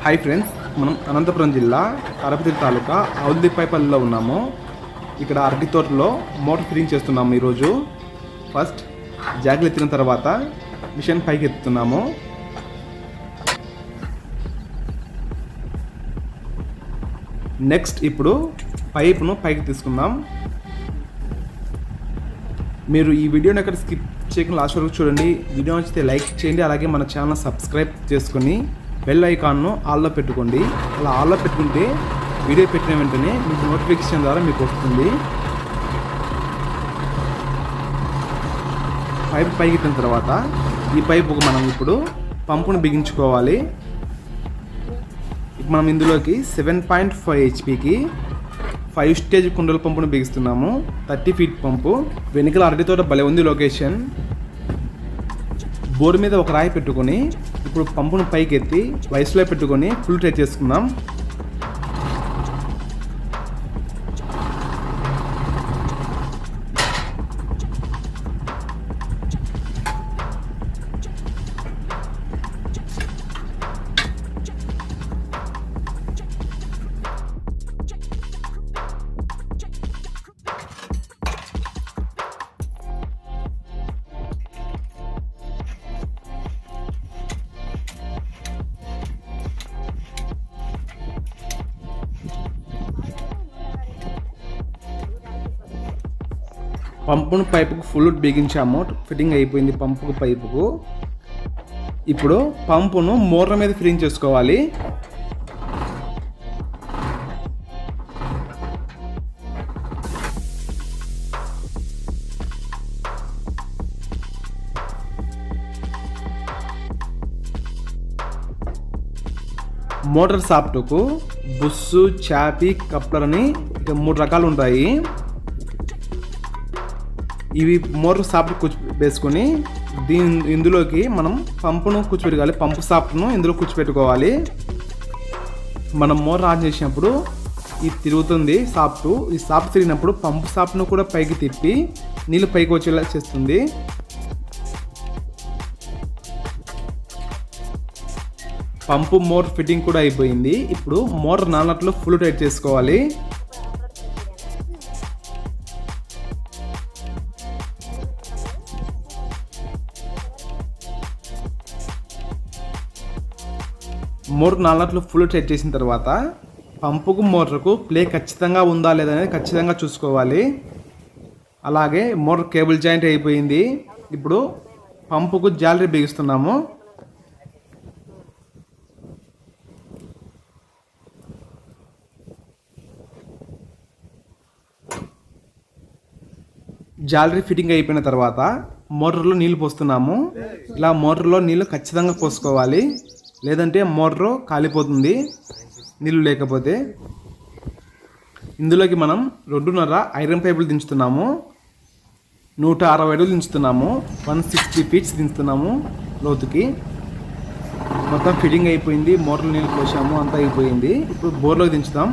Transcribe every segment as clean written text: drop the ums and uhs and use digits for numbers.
Hi friends, మనం అనంతపురం జిల్లా తాడపత్రి తాలూకా అవుల్దిపైపల్లిలో ఉన్నాము. ఇక్కడ అరటి తోటలో మోటార్ ఫిట్టింగ్ చేస్తున్నాము. ఈరోజు ఫస్ట్ జాగ్లు ఎత్తిన తర్వాత మిషన్ పైకి ఎత్తుతున్నాము. నెక్స్ట్ ఇప్పుడు పైపును పైకి తీసుకుందాం. మీరు ఈ వీడియోని ఎక్కడ స్కిప్ చేయకుండా లాస్ట్ వరకు చూడండి. వీడియో నచ్చితే లైక్ చేయండి, అలాగే మన ఛానల్ సబ్స్క్రైబ్ చేసుకొని బెల్ ఐకాన్ను ఆల్లో పెట్టుకోండి. అలా ఆల్లో పెట్టుకుంటే వీడియో పెట్టిన వెంటనే మీకు నోటిఫికేషన్ ద్వారా మీకు వస్తుంది. పైప్ పైకి ఎత్తిన తర్వాత ఈ పైపుకు మనం ఇప్పుడు పంపును బిగించుకోవాలి. మనం ఇందులోకి 7.5 HP 5 స్టేజ్ కుండల పంపును బిగిస్తున్నాము. 30 ఫీట్ పంపు. వెనుకల అరటి తోట భలే ఉంది లొకేషన్. బోర్డు మీద ఒక రాయి పెట్టుకొని ఇప్పుడు పంపును పైకి ఎత్తి వయసులో పెట్టుకొని ఫుల్ టైట్ చేసుకుందాం. పంపును పైపుకు ఫుల్ బిగించాము. ఫిట్టింగ్ అయిపోయింది పంపుకు పైపుకు. ఇప్పుడు పంపును మోటార్ మీద ఫిట్టింగ్ చేసుకోవాలి. మోటార్ సాఫ్ట్కు బుస్సు, చాపి, కప్లర్ అని ఇక 3 రకాలు ఉంటాయి. ఇవి మోటార్ సాఫ్ట్ వేసుకొని ఇందులోకి మనం పంపును కూర్చోబెట్టుకోవాలి. పంపు సాఫ్ట్ను ఇందులో కూర్చోబెట్టుకోవాలి. మనం మోటార్ ఆన్ చేసినప్పుడు ఇది తిరుగుతుంది సాఫ్ట్. ఈ సాఫ్ట్ తిరిగినప్పుడు పంపు సాఫ్ట్ను కూడా పైకి తిప్పి నీళ్ళు పైకి వచ్చేలా చేస్తుంది. పంపు మోటార్ ఫిట్టింగ్ కూడా అయిపోయింది. ఇప్పుడు మోటార్ నానట్లు ఫుల్ టైట్ చేసుకోవాలి. మోటార్ నాలుగు ఫుల్ టైట్ చేసిన తర్వాత పంపుకు మోటార్కు ప్లే ఖచ్చితంగా ఉందా లేదా అనేది ఖచ్చితంగా చూసుకోవాలి. అలాగే మోటార్ కేబుల్ జాయింట్ అయిపోయింది. ఇప్పుడు పంపుకు జాలరీ బిగిస్తున్నాము. జాలరీ ఫిట్టింగ్ అయిపోయిన తర్వాత మోటార్లో నీళ్లు పోస్తున్నాము. ఇలా మోటార్లో నీళ్లు ఖచ్చితంగా పోసుకోవాలి, లేదంటే మోటారు కాలిపోతుంది నీళ్ళు లేకపోతే. ఇందులోకి మనం 2.5 ఐరన్ పైపులు దించుతున్నాము. 160 అడుగులు దించుతున్నాము. 160 ఫీట్స్ దించుతున్నాము లోతుకి. మొత్తం ఫిట్టింగ్ అయిపోయింది. మోటార్లు నీళ్ళు పోసాము, అంతా అయిపోయింది. ఇప్పుడు బోర్లోకి దించుతాం.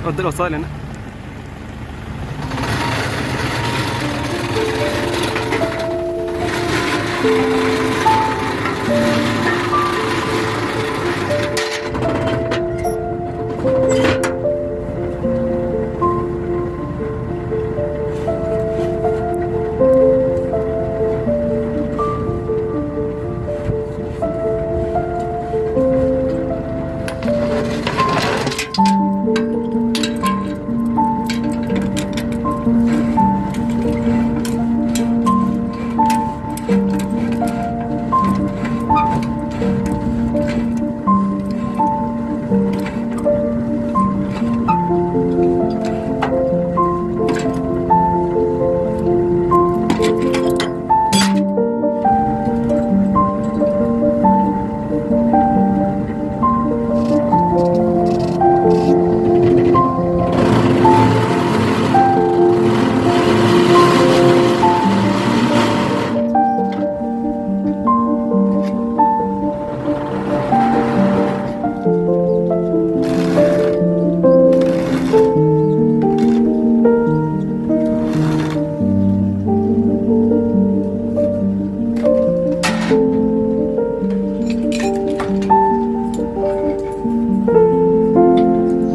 వద్దు వస్తుంది నేను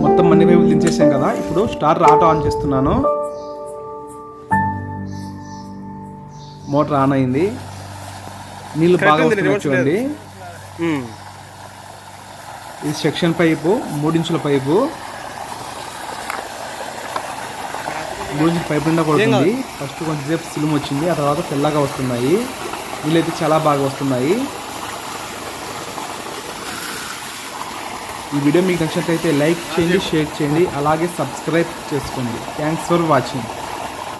మొత్తం అన్ని వైపులు దించేసాం కదా. ఇప్పుడు స్టార్టర్ ఆటో ఆన్ చేస్తున్నాను. మోటార్ ఆన్ అయింది. నీళ్ళు బాగా వస్తున్నాయి చూడండి. ఇది సెక్షన్ పైపు, 3 ఇంచుల పైపు. 3 ఇంచుల పైపు నిండా పడుతుంది. ఫస్ట్ కొంచెంసేపు సిలుము వచ్చింది, ఆ తర్వాత తెల్లగా వస్తున్నాయి. నీళ్ళు అయితే చాలా బాగా వస్తున్నాయి. ఈ వీడియో మీకు నచ్చినట్లయితే లైక్ చేయండి, షేర్ చేయండి, అలాగే సబ్స్క్రైబ్ చేసుకోండి. Thanks for watching.